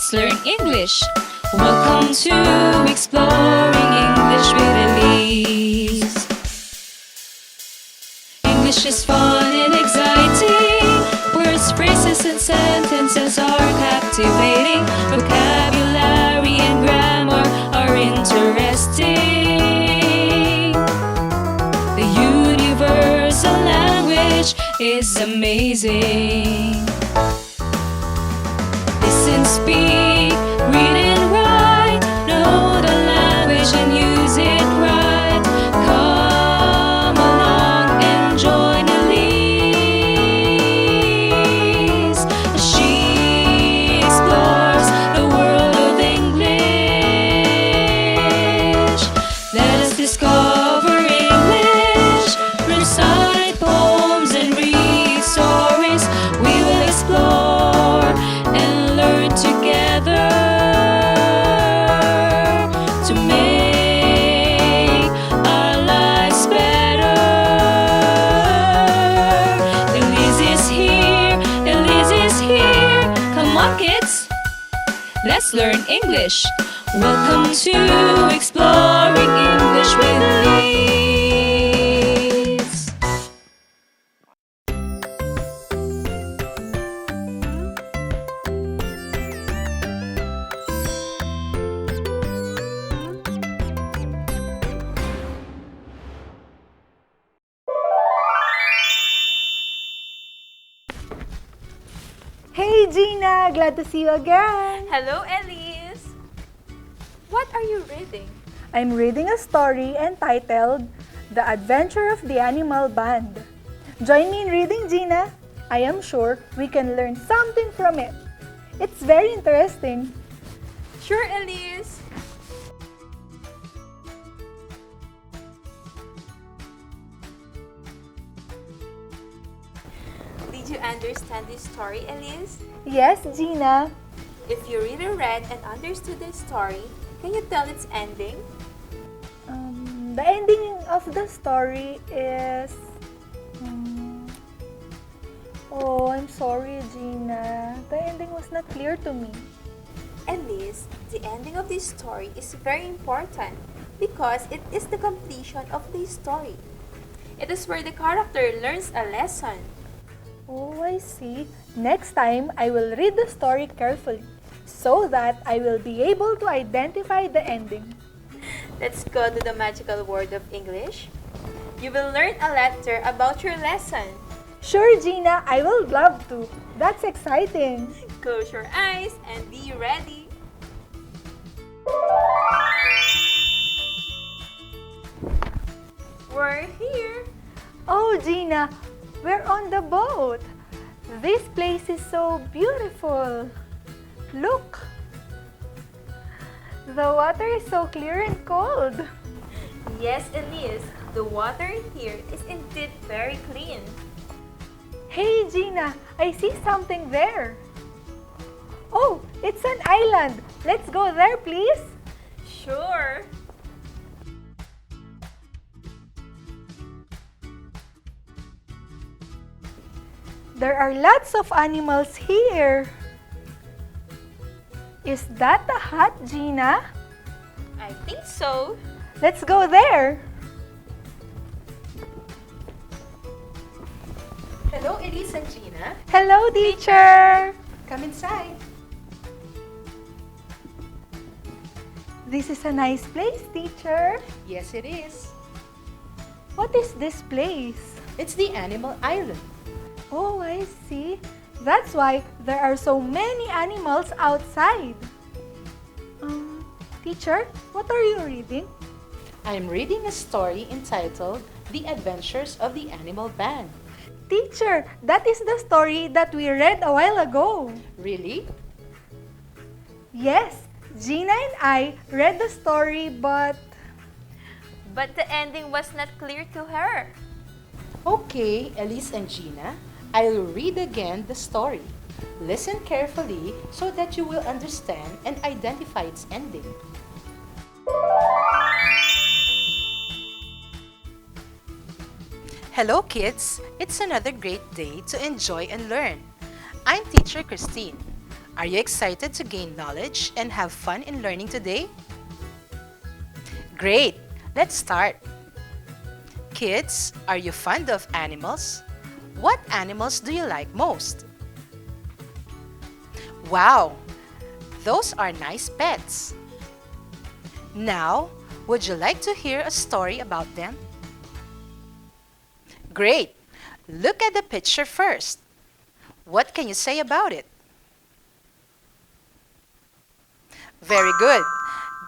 Let's learn English. Welcome to Exploring English with Eliz. English is fun and exciting. Words, phrases, and sentences are captivating. Vocabulary and grammar are interesting. The universal language is amazing. Listen, speak, read and write. Know the language and use it right. Come along and join Eliz as she explores the world of English. Let us discover English, recite poems and read stories. We will explore and learn together to make our lives better. Eliz is here, Eliz is here. Come on, kids, let's learn English. Welcome to Exploring English with Eliz. Hey Gina, glad to see you again. Hello, Eliz. What are you reading? I'm reading a story entitled The Adventure of the Animal Band. Join me in reading, Gina. I am sure we can learn something from it. It's very interesting. Sure, Eliz. Did you understand this story, Eliz? Yes, Gina. If you really read and understood the story, can you tell its ending? The ending of the story is... Oh, I'm sorry, Gina. The ending was not clear to me. Eliz, the ending of this story is very important because it is the completion of the story. It is where the character learns a lesson. Oh, I see. Next time, I will read the story carefully so that I will be able to identify the ending. Let's go to the magical word of English. You will learn a letter about your lesson. Sure, Gina, I will love to. That's exciting. Close your eyes and be ready. We're here. Oh, Gina, we're on the boat. This place is so beautiful. Look. The water is so clear and cold. Yes, Eliz, the water here is indeed very clean. Hey, Gina, I see something there. Oh, it's an island. Let's go there, please. Sure. There are lots of animals here. Is that a hut, Gina? I think so. Let's go there. Hello, Eliz and Gina. Hello, teacher. Come inside. This is a nice place, teacher. Yes, it is. What is this place? It's the animal island. Oh, I see. That's why there are so many animals outside. Teacher, what are you reading? I'm reading a story entitled The Adventures of the Animal Band. Teacher, that is the story that we read a while ago. Really? Yes, Gina and I read the story, but the ending was not clear to her. Okay, Eliz and Gina, I'll read again the story. Listen carefully so that you will understand and identify its ending. Hello kids! It's another great day to enjoy and learn. I'm Teacher Christine. Are you excited to gain knowledge and have fun in learning today? Great! Let's start. Kids, are you fond of animals? What animals do you like most? Wow! Those are nice pets. Now, would you like to hear a story about them? Great! Look at the picture first. What can you say about it? Very good.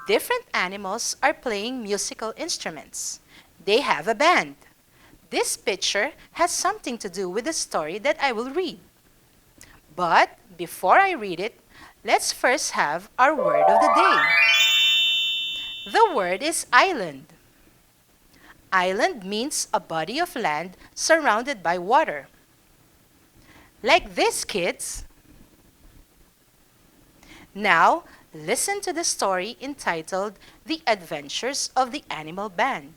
Different animals are playing musical instruments. They have a band. This picture has something to do with the story that I will read. But before I read it, let's first have our word of the day. The word is island. Island means a body of land surrounded by water. Like this, kids. Now, listen to the story entitled The Adventures of the Animal Band.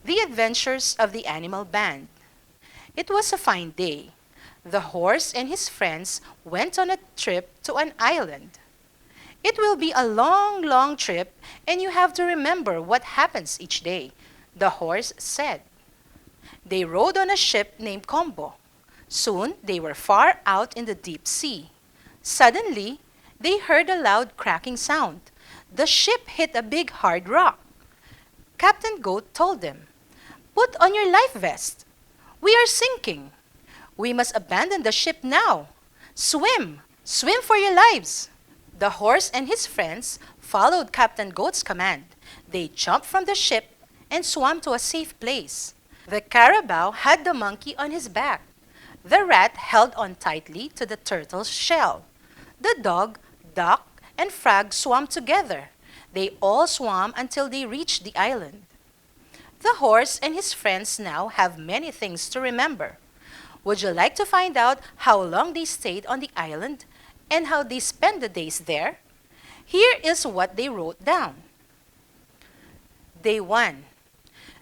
The Adventures of the Animal Band. It was a fine day. The horse and his friends went on a trip to an island. It will be a long, long trip, and you have to remember what happens each day, the horse said. They rode on a ship named Combo. Soon they were far out in the deep sea. Suddenly, they heard a loud cracking sound. The ship hit a big hard rock. Captain Goat told them, "Put on your life vest. We are sinking. We must abandon the ship now. Swim! Swim for your lives!" The horse and his friends followed Captain Goat's command. They jumped from the ship and swam to a safe place. The carabao had the monkey on his back. The rat held on tightly to the turtle's shell. The dog, duck, and frog swam together. They all swam until they reached the island. The horse and his friends now have many things to remember. Would you like to find out how long they stayed on the island and how they spent the days there? Here is what they wrote down. Day 1.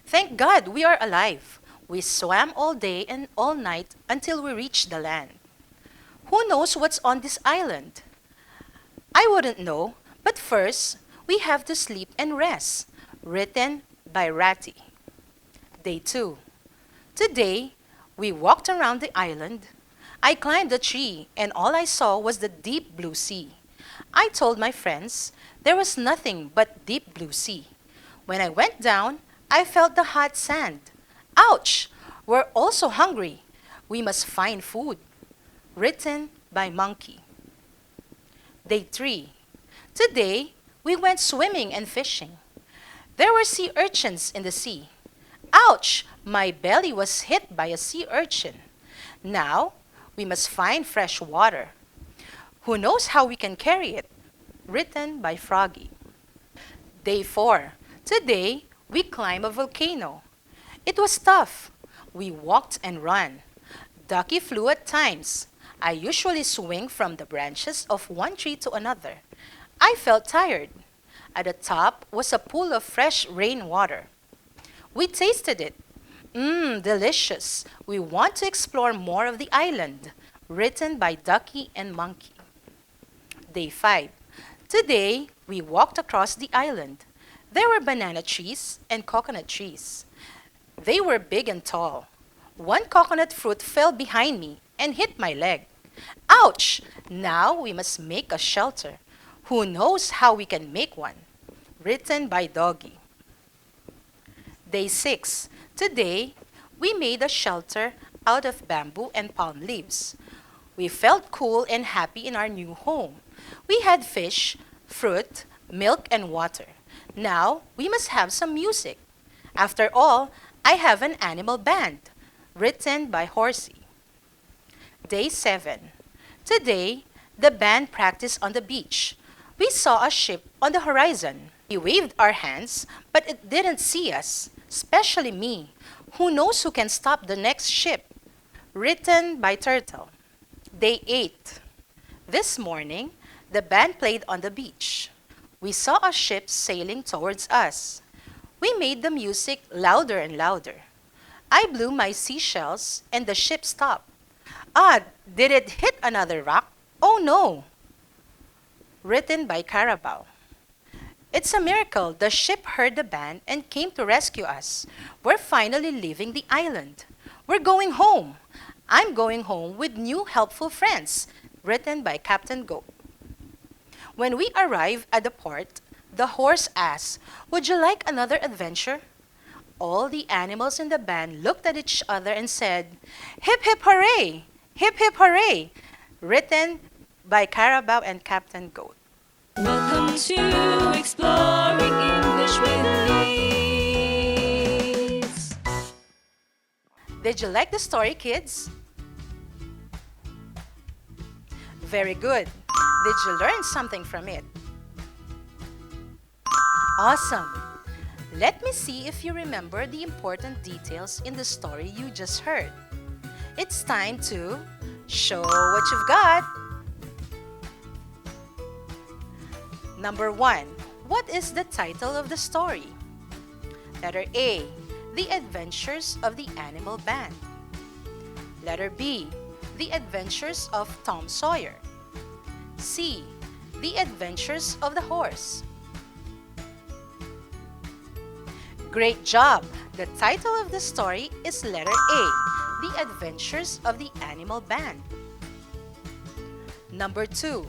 Thank God we are alive. We swam all day and all night until we reached the land. Who knows what's on this island? I wouldn't know, but first, we have to sleep and rest. Written by Ratty. Day 2. Today, we walked around the island. I climbed a tree, and all I saw was the deep blue sea. I told my friends there was nothing but deep blue sea. When I went down, I felt the hot sand. Ouch! We're also hungry. We must find food. Written by Monkey. Day 3. Today, we went swimming and fishing. There were sea urchins in the sea. Ouch! My belly was hit by a sea urchin. Now, we must find fresh water. Who knows how we can carry it? Written by Froggy. Day 4. Today, we climbed a volcano. It was tough. We walked and ran. Ducky flew at times. I usually swing from the branches of one tree to another. I felt tired. At the top was a pool of fresh rainwater. We tasted it. Delicious. We want to explore more of the island. Written by Ducky and Monkey. Day 5. Today, we walked across the island. There were banana trees and coconut trees. They were big and tall. One coconut fruit fell behind me and hit my leg. Ouch! Now we must make a shelter. Who knows how we can make one? Written by Doggy. Day 6. Today, we made a shelter out of bamboo and palm leaves. We felt cool and happy in our new home. We had fish, fruit, milk, and water. Now, we must have some music. After all, I have an animal band. Written by Horsey. Day 7. Today, the band practiced on the beach. We saw a ship on the horizon. We waved our hands, but it didn't see us, especially me. Who knows who can stop the next ship? Written by Turtle. Day 8. This morning, the band played on the beach. We saw a ship sailing towards us. We made the music louder and louder. I blew my seashells and the ship stopped. Ah, did it hit another rock? Oh no! Written by Carabao. It's a miracle. The ship heard the band and came to rescue us. We're finally leaving the island. We're going home. I'm going home with new helpful friends. Written by Captain Goat. When we arrived at the port, the horse asked, "Would you like another adventure?" All the animals in the band looked at each other and said, "Hip hip hooray! Hip hip hooray!" Written by Carabao and Captain Goat. Welcome to Exploring English with Eliz. Did you like the story, kids? Very good. Did you learn something from it? Awesome. Let me see if you remember the important details in the story you just heard. It's time to show what you've got. Number 1. What is the title of the story? Letter A. The Adventures of the Animal Band. Letter B. The Adventures of Tom Sawyer. C. The Adventures of the Horse. Great job! The title of the story is letter A. The Adventures of the Animal Band. Number 2.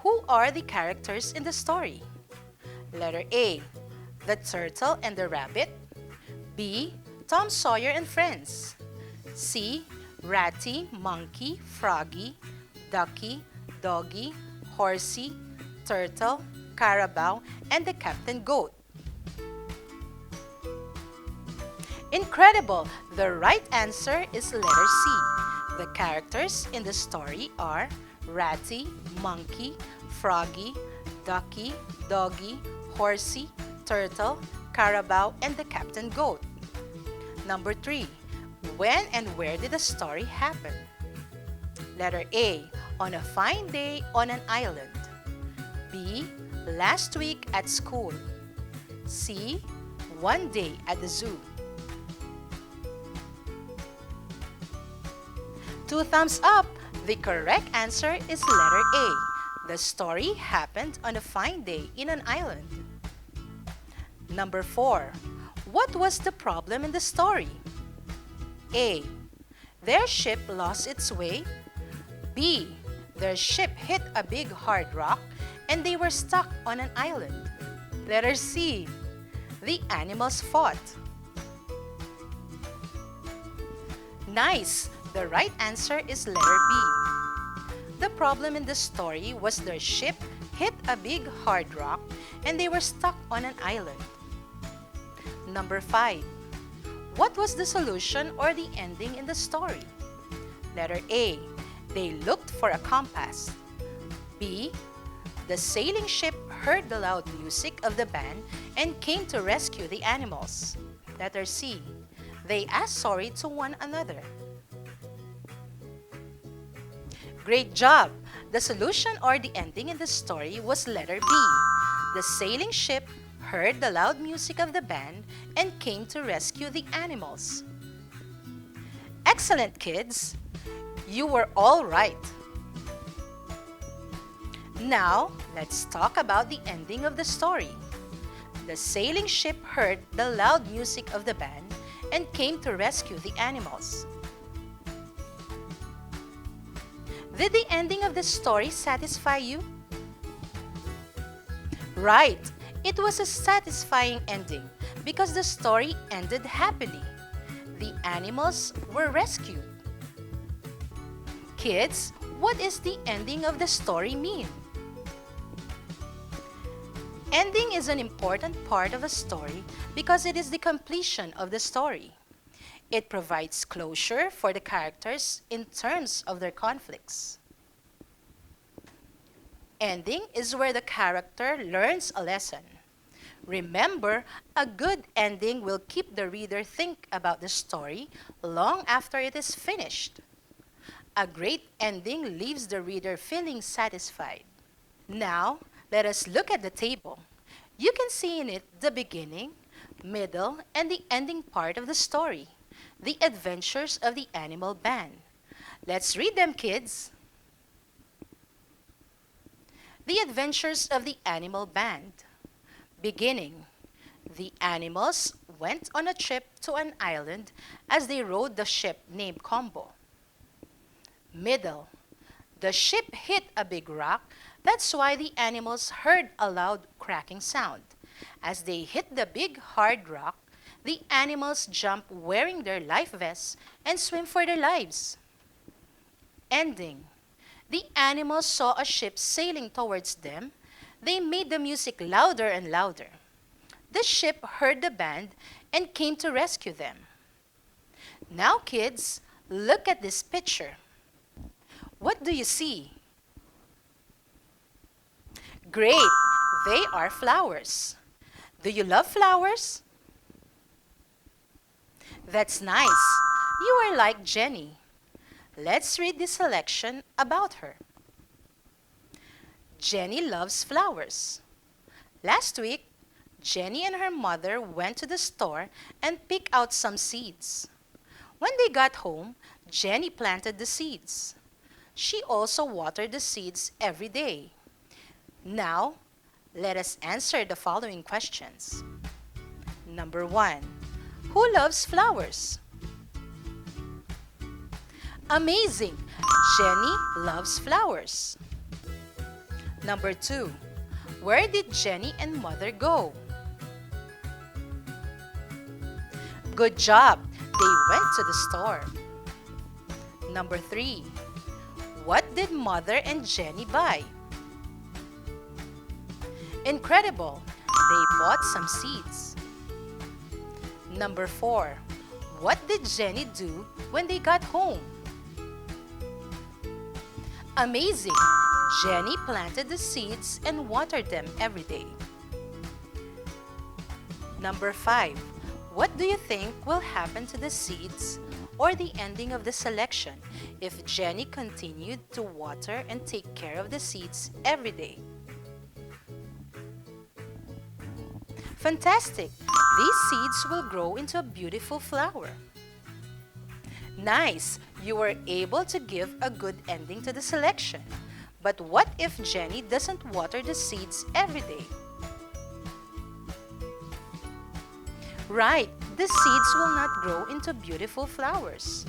Who are the characters in the story? Letter A. The Turtle and the Rabbit. B. Tom Sawyer and Friends. C. Ratty, Monkey, Froggy, Ducky, Doggy, Horsey, Turtle, Carabao, and the Captain Goat. Incredible! The right answer is letter C. The characters in the story are Ratty, Monkey, Froggy, Ducky, Doggy, Horsey, Turtle, Carabao, and the Captain Goat. Number 3. When and where did the story happen? Letter A. On a fine day on an island. B. Last week at school. C. One day at the zoo. 2 thumbs up! The correct answer is letter A. The story happened on a fine day in an island. Number 4. What was the problem in the story? A. Their ship lost its way. B. Their ship hit a big hard rock and they were stuck on an island. Letter C. The animals fought. Nice! The right answer is letter B. The problem in the story was their ship hit a big hard rock and they were stuck on an island. Number 5. What was the solution or the ending in the story? Letter A. They looked for a compass. B. The sailing ship heard the loud music of the band and came to rescue the animals. Letter C. They asked sorry to one another. Great job! The solution or the ending in the story was letter B. The sailing ship heard the loud music of the band and came to rescue the animals. Excellent, kids! You were all right. Now, let's talk about the ending of the story. The sailing ship heard the loud music of the band and came to rescue the animals. Did the ending of the story satisfy you? Right! It was a satisfying ending because the story ended happily. The animals were rescued. Kids, what does the ending of the story mean? Ending is an important part of a story because it is the completion of the story. It provides closure for the characters in terms of their conflicts. Ending is where the character learns a lesson. Remember, a good ending will keep the reader think about the story long after it is finished. A great ending leaves the reader feeling satisfied. Now, let us look at the table. You can see in it the beginning, middle, and the ending part of the story, the adventures of the animal band. Let's read them, kids. The Adventures of the Animal Band. Beginning. The animals went on a trip to an island as they rode the ship named Combo. Middle. The ship hit a big rock. That's why the animals heard a loud cracking sound. As they hit the big hard rock, the animals jump wearing their life vests and swim for their lives. Ending. The animals saw a ship sailing towards them. They made the music louder and louder. The ship heard the band and came to rescue them. Now, kids, look at this picture. What do you see? Great! They are flowers. Do you love flowers? That's nice. You are like Jenny. Let's read this selection about her. Jenny loves flowers. Last week, Jenny and her mother went to the store and picked out some seeds. When they got home, Jenny planted the seeds. She also watered the seeds every day. Now, let us answer the following questions. Number 1. Who loves flowers? Amazing! Jenny loves flowers. Number 2. Where did Jenny and Mother go? Good job! They went to the store. Number 3. What did Mother and Jenny buy? Incredible! They bought some seeds. Number 4. What did Jenny do when they got home? Amazing! Jenny planted the seeds and watered them every day. Number 5. What do you think will happen to the seeds or the ending of the selection if Jenny continued to water and take care of the seeds every day? Fantastic! These seeds will grow into a beautiful flower. Nice! You were able to give a good ending to the selection. But what if Jenny doesn't water the seeds every day? Right, the seeds will not grow into beautiful flowers.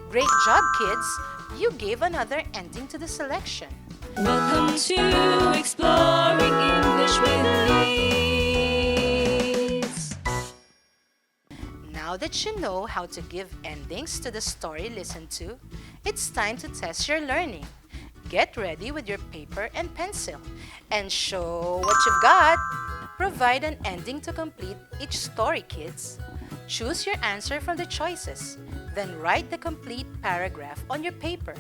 Great job, kids! You gave another ending to the selection. Welcome to Exploring English with Eliz. Now that you know how to give endings to the story listened to, it's time to test your learning. Get ready with your paper and pencil and show what you've got. Provide an ending to complete each story, kids. Choose your answer from the choices, then write the complete paragraph on your paper.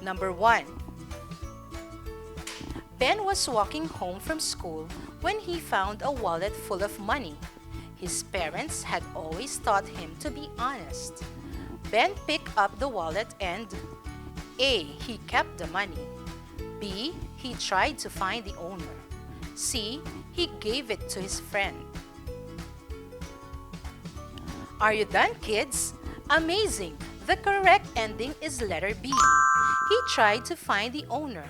Number 1. Ben was walking home from school when he found a wallet full of money. His parents had always taught him to be honest. Ben picked up the wallet and A. He kept the money. B. He tried to find the owner. C. He gave it to his friend. Are you done, kids? Amazing! The correct ending is letter B. He tried to find the owner.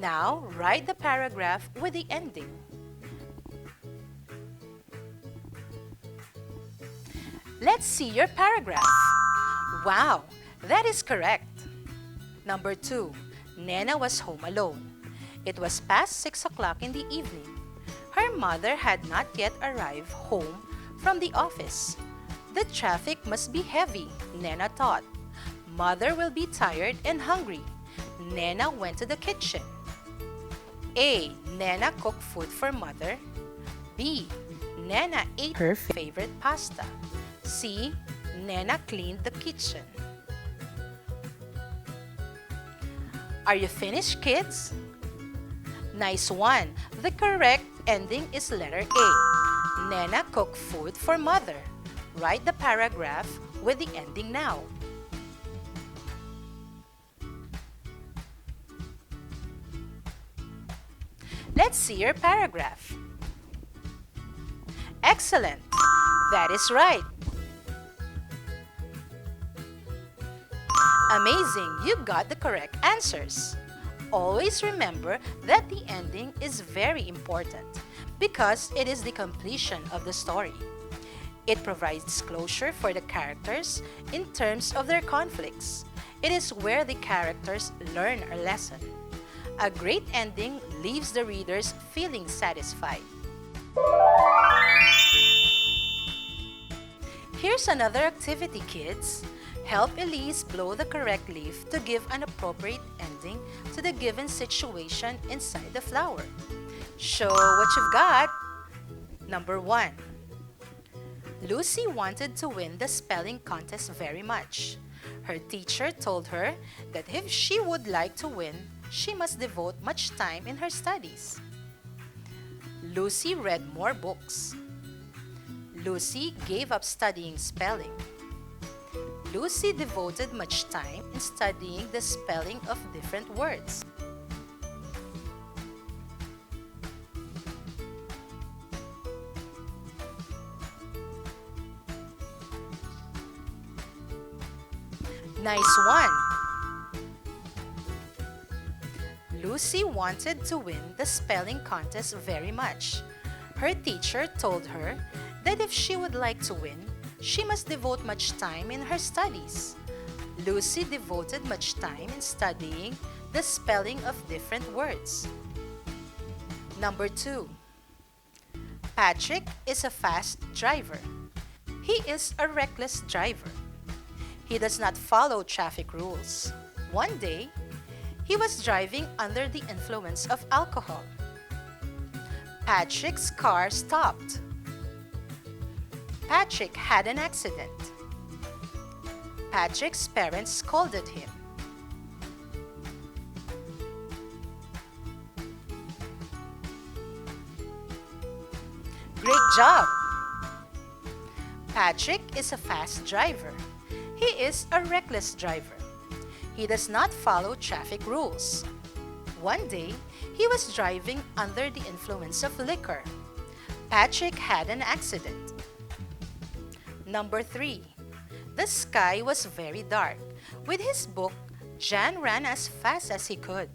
Now, write the paragraph with the ending. Let's see your paragraph. Wow, that is correct. Number 2. Nena was home alone. It was past 6 o'clock in the evening. Her mother had not yet arrived home from the office. The traffic must be heavy, Nena thought. Mother will be tired and hungry. Nena went to the kitchen. A. Nena cooked food for Mother. B. Nena ate her favorite pasta. C. Nena cleaned the kitchen. Are you finished, kids? Nice one. The correct ending is letter A. Nena cooked food for Mother. Write the paragraph with the ending now. Let's see your paragraph. Excellent! That is right. Amazing, you got the correct answers. Always remember that the ending is very important because it is the completion of the story. It provides closure for the characters in terms of their conflicts. It is where the characters learn a lesson. A great ending leaves the readers feeling satisfied. Here's another activity, kids. Help Eliz blow the correct leaf to give an appropriate ending to the given situation inside the flower. Show what you've got. Number 1. Lucy wanted to win the spelling contest very much. Her teacher told her that if she would like to win, she must devote much time in her studies. Lucy read more books. Lucy gave up studying spelling. Lucy devoted much time in studying the spelling of different words. Nice one! Lucy wanted to win the spelling contest very much. Her teacher told her that if she would like to win, she must devote much time in her studies. Lucy devoted much time in studying the spelling of different words. Number 2. Patrick is a fast driver. He is a reckless driver. He does not follow traffic rules. One day, he was driving under the influence of alcohol. Patrick's car stopped. Patrick had an accident. Patrick's parents scolded him. Great job! Patrick is a fast driver. He is a reckless driver. He does not follow traffic rules. One day, he was driving under the influence of liquor. Patrick had an accident. Number 3. The sky was very dark. With his book, John ran as fast as he could.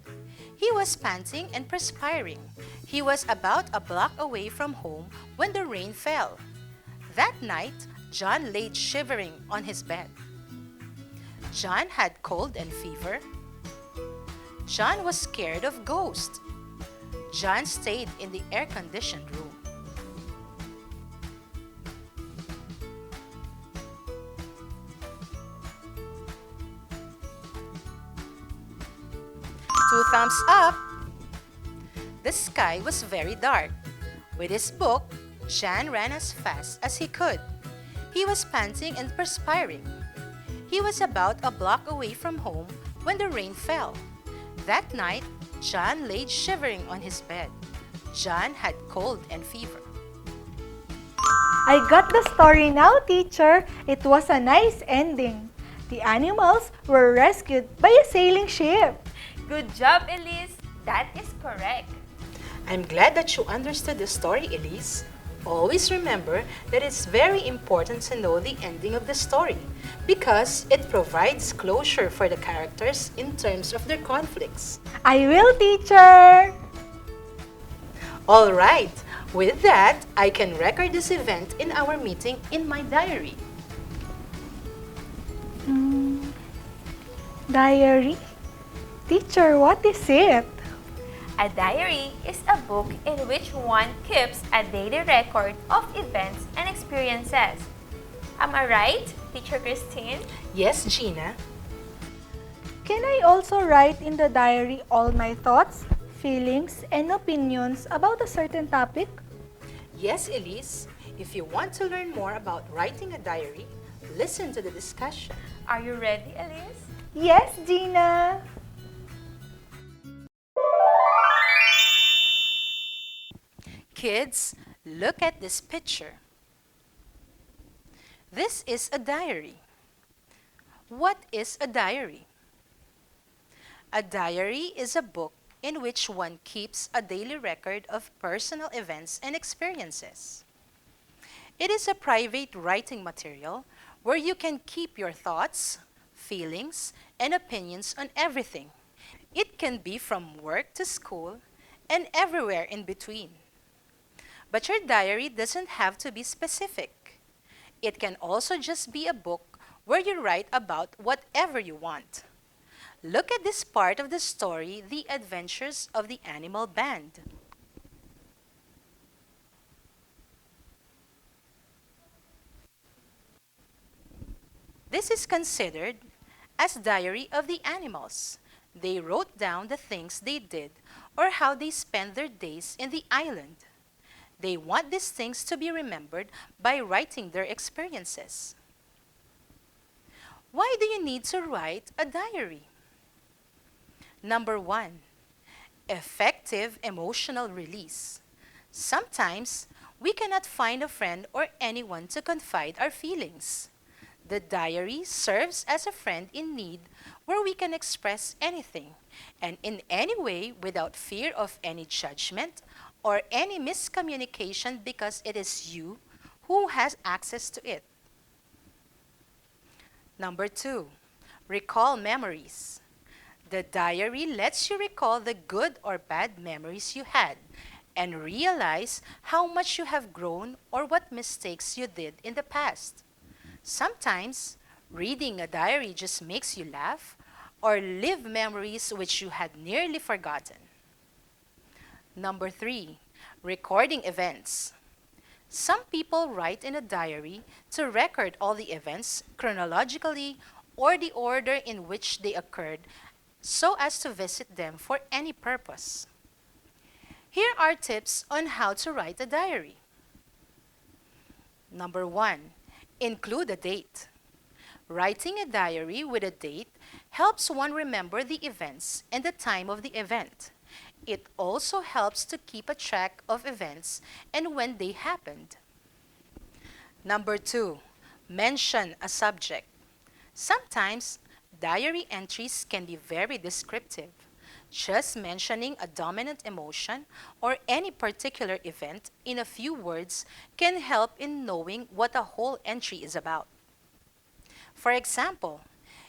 He was panting and perspiring. He was about a block away from home when the rain fell. That night, John lay shivering on his bed. John had cold and fever. John was scared of ghosts. John stayed in the air-conditioned room. Two thumbs up. The sky was very dark. With his book, John ran as fast as he could. He was panting and perspiring. He was about a block away from home when the rain fell. That night, John lay shivering on his bed. John had cold and fever. I got the story now, teacher. It was a nice ending. The animals were rescued by a sailing ship. Good job, Eliz. That is correct. I'm glad that you understood the story, Eliz. Always remember that it's very important to know the ending of the story because it provides closure for the characters in terms of their conflicts. I will, teacher. All right, with that, I can record this event in our meeting in my diary. Diary? Teacher, what is it? A diary is a book in which one keeps a daily record of events and experiences. Am I right, Teacher Christine? Yes, Gina. Can I also write in the diary all my thoughts, feelings, and opinions about a certain topic? Yes, Eliz. If you want to learn more about writing a diary, listen to the discussion. Are you ready, Eliz? Yes, Gina. Kids, look at this picture. This is a diary. What is a diary? A diary is a book in which one keeps a daily record of personal events and experiences. It is a private writing material where you can keep your thoughts, feelings, and opinions on everything. It can be from work to school and everywhere in between. But your diary doesn't have to be specific. It can also just be a book where you write about whatever you want. Look at this part of the story, The Adventures of the Animal Band. This is considered as diary of the animals. They wrote down the things they did or how they spent their days in the island. They want these things to be remembered by writing their experiences. Why do you need to write a diary? Number 1, effective emotional release. Sometimes we cannot find a friend or anyone to confide our feelings. The diary serves as a friend in need where we can express anything and in any way without fear of any judgment or any miscommunication because it is you who has access to it. Number 2, recall memories. The diary lets you recall the good or bad memories you had and realize how much you have grown or what mistakes you did in the past. Sometimes, reading a diary just makes you laugh or live memories which you had nearly forgotten. Number 3, recording events. Some people write in a diary to record all the events chronologically or the order in which they occurred so as to visit them for any purpose. Here are tips on how to write a diary. Number 1, include a date. Writing a diary with a date helps one remember the events and the time of the event. It also helps to keep a track of events and when they happened. Number 2, mention a subject. Sometimes, diary entries can be very descriptive. Just mentioning a dominant emotion or any particular event in a few words can help in knowing what a whole entry is about. For example,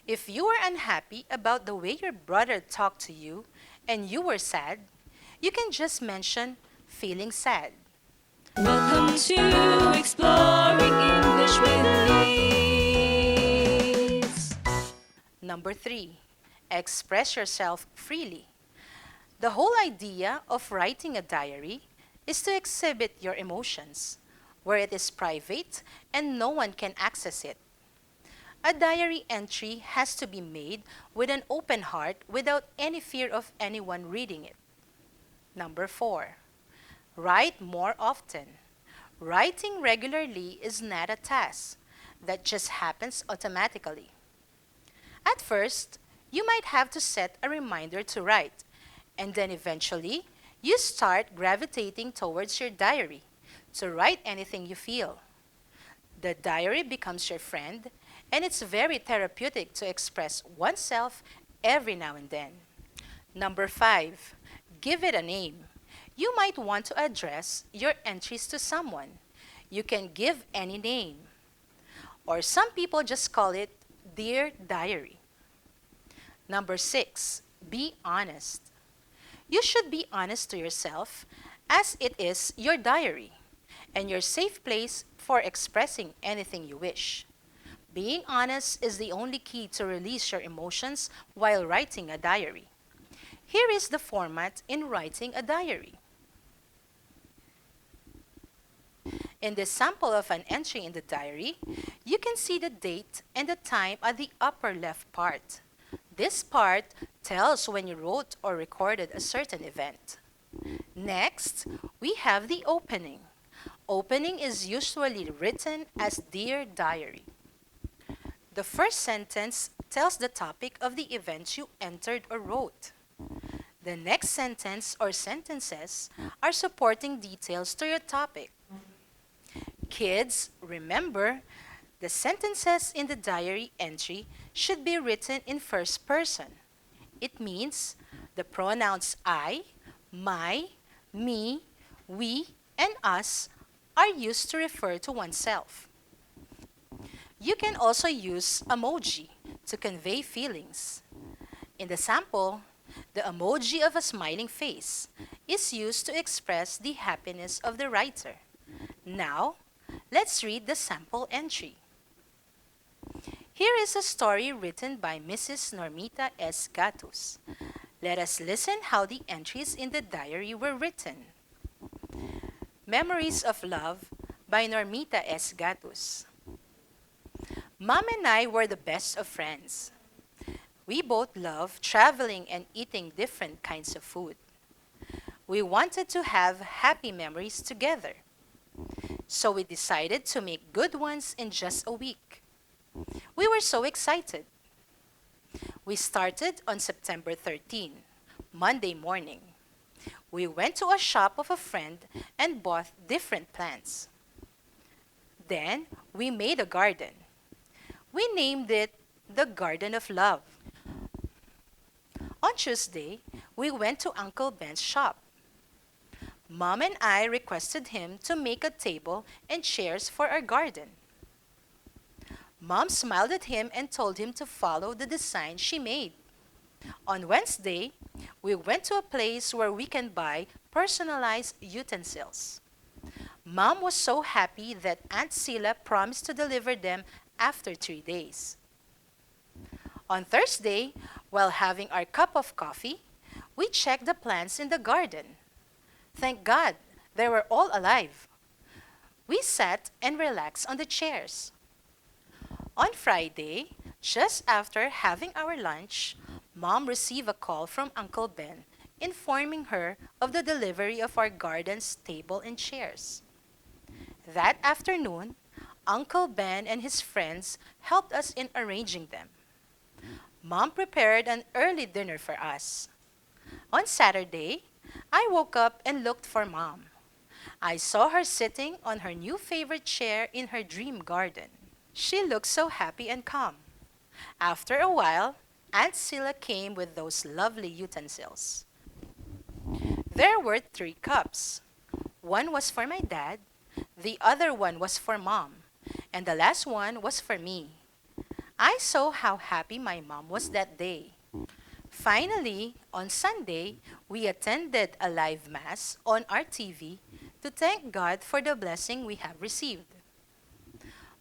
if you were unhappy about the way your brother talked to you and you were sad, you can just mention feeling sad. Welcome to Exploring English with Eliz. Number 3, express yourself freely. The whole idea of writing a diary is to exhibit your emotions, where it is private and no one can access it. A diary entry has to be made with an open heart without any fear of anyone reading it. Number 4, write more often. Writing regularly is not a task that just happens automatically. At first, you might have to set a reminder to write, and then eventually, you start gravitating towards your diary to write anything you feel. The diary becomes your friend, and it's very therapeutic to express oneself every now and then. Number 5, give it a name. You might want to address your entries to someone. You can give any name. Or some people just call it Dear Diary. Number 6, be honest. You should be honest to yourself as it is your diary and your safe place for expressing anything you wish. Being honest is the only key to release your emotions while writing a diary. Here is the format in writing a diary. In this sample of an entry in the diary, you can see the date and the time at the upper left part. This part tells when you wrote or recorded a certain event. Next, we have the opening. Opening is usually written as Dear Diary. The first sentence tells the topic of the event you entered or wrote. The next sentence or sentences are supporting details to your topic. Kids, remember, the sentences in the diary entry should be written in first person. It means the pronouns I, my, me, we, and us are used to refer to oneself. You can also use emoji to convey feelings. In the sample, the emoji of a smiling face is used to express the happiness of the writer. Now, let's read the sample entry. Here is a story written by Mrs. Normita S. Gatus. Let us listen how the entries in the diary were written. Memories of Love by Normita S. Gatus. Mom and I were the best of friends. We both loved traveling and eating different kinds of food. We wanted to have happy memories together. So we decided to make good ones in just a week. We were so excited. We started on September 13, Monday morning. We went to a shop of a friend and bought different plants. Then we made a garden. We named it the Garden of Love. On Tuesday, we went to Uncle Ben's shop. Mom and I requested him to make a table and chairs for our garden. Mom smiled at him and told him to follow the design she made. On Wednesday, we went to a place where we can buy personalized utensils. Mom was so happy that Aunt Sila promised to deliver them after 3 days. On Thursday, while having our cup of coffee, we checked the plants in the garden. Thank God, they were all alive. We sat and relaxed on the chairs. On Friday, just after having our lunch, Mom received a call from Uncle Ben informing her of the delivery of our garden's table and chairs. That afternoon, Uncle Ben and his friends helped us in arranging them. Mom prepared an early dinner for us. On Saturday, I woke up and looked for Mom. I saw her sitting on her new favorite chair in her dream garden. She looked so happy and calm. After a while, Aunt Sila came with those lovely utensils. There were 3 cups. One was for my dad, the other one was for Mom, and the last one was for me. I saw how happy my mom was that day. Finally, on Sunday, we attended a live mass on our TV to thank God for the blessing we have received.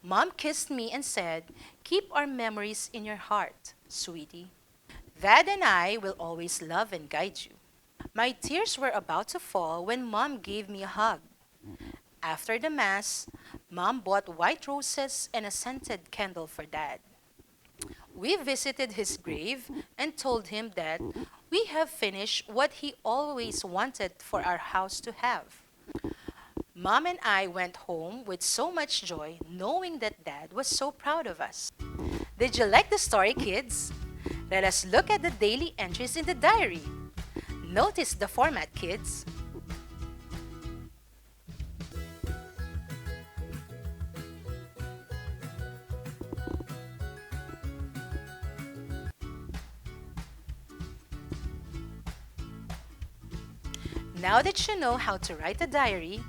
Mom kissed me and said, "Keep our memories in your heart, sweetie. Dad and I will always love and guide you." My tears were about to fall when Mom gave me a hug. After the Mass, Mom bought white roses and a scented candle for Dad. We visited his grave and told him that we have finished what he always wanted for our house to have. Mom and I went home with so much joy knowing that Dad was so proud of us. Did you like the story, kids? Let us look at the daily entries in the diary. Notice the format, kids. Now that you know how to write a diary,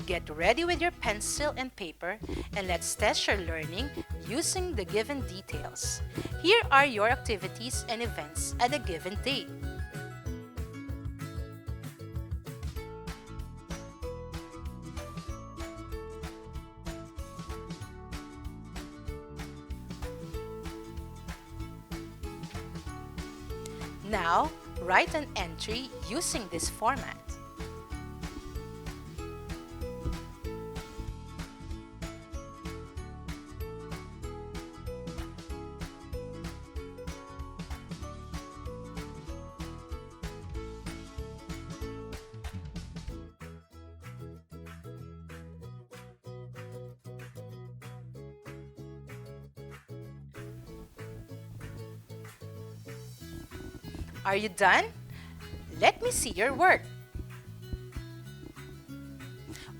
get ready with your pencil and paper and let's test your learning using the given details. Here are your activities and events at a given date. Now, write an entry using this format. Are you done? Let me see your work.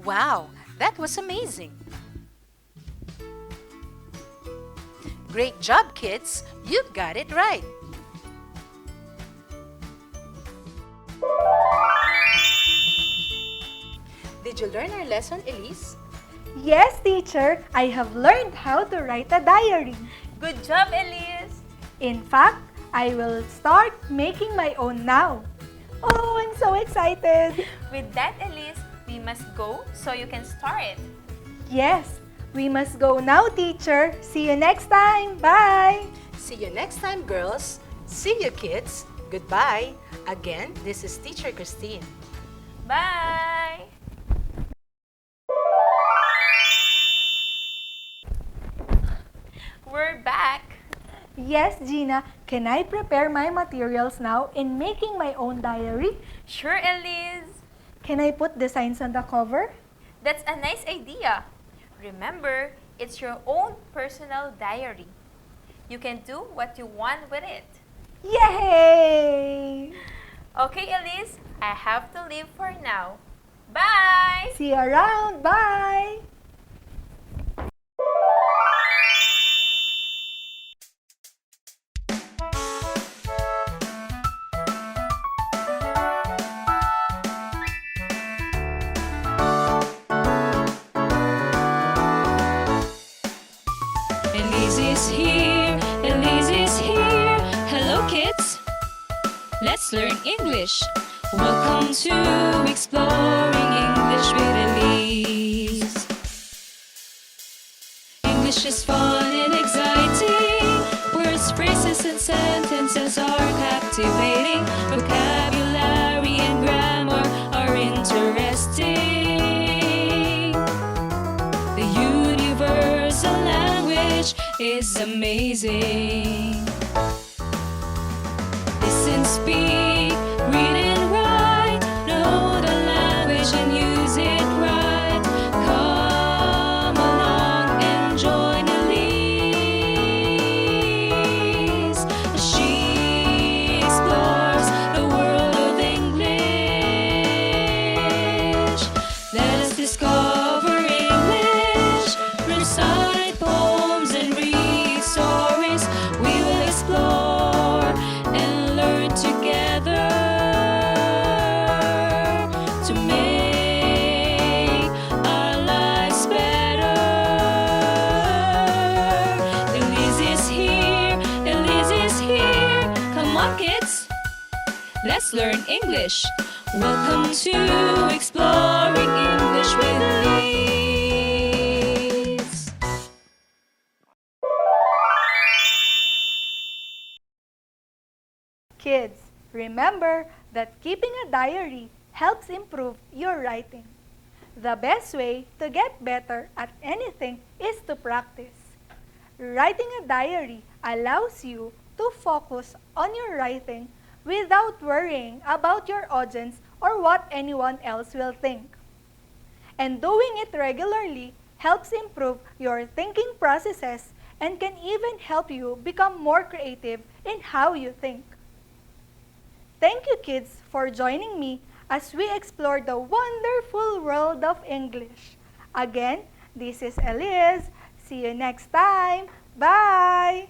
Wow, that was amazing. Great job, kids. You got it right. Did you learn our lesson, Eliz? Yes, teacher, I have learned how to write a diary. Good job, Eliz! In fact, I will start making my own now. Oh, I'm so excited! With that, Eliz, we must go so you can start. Yes, we must go now, teacher. See you next time. Bye! See you next time, girls. See you, kids. Goodbye. Again, this is Teacher Christine. Bye! We're back. Yes, Gina, can I prepare my materials now in making my own diary? Sure, Eliz. Can I put designs on the cover? That's a nice idea. Remember, it's your own personal diary. You can do what you want with it. Yay! Okay, Eliz, I have to leave for now. Bye! See you around. Bye! Eliz is here, Eliz is here. Hello kids, let's learn English. Welcome to Exploring English with Eliz. English is fun and exciting. Words, phrases and sentences are captivating. Vocabulary and grammar are interesting. The universal language is amazing. Listen, speak, read and write. Know the language and use it right. Come along and join Elise as she explores the world of English. Let us discover English. Recite poems and read stories. We will explore and learn together to make our lives better. Eliz is here, Eliz is here. Come on, kids, let's learn English. Welcome to Exploring English with Eliz. Kids, remember that keeping a diary helps improve your writing. The best way to get better at anything is to practice. Writing a diary allows you to focus on your writing without worrying about your audience or what anyone else will think. And doing it regularly helps improve your thinking processes and can even help you become more creative in how you think. Thank you, kids, for joining me as we explore the wonderful world of English. Again, this is Eliz. See you next time. Bye!